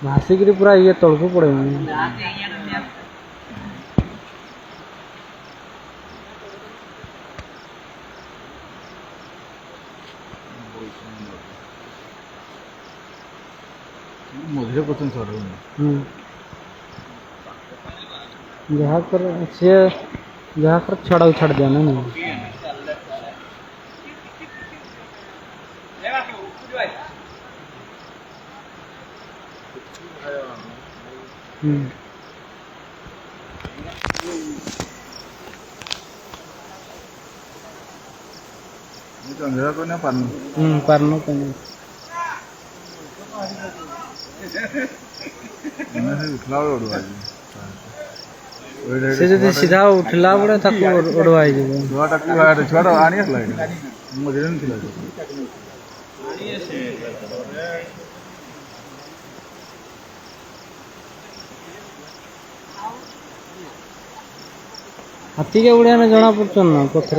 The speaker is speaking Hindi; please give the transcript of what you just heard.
भासिक पूरा ये तड़कू पड़े मझे पसंद जहाँ पर से जहाँ पर छड़ा छड़ जाना नहीं अंधेरा को ना पानी परनो कहीं उठला उड़वा से जो सीधा उठला बड़े थक उड़वाई जीवो छुआ टक्की वाला छुआ आनी है लाइट मुझे नहीं खिला हाथी के उड़िया ने जना पड़छन ना पत्थर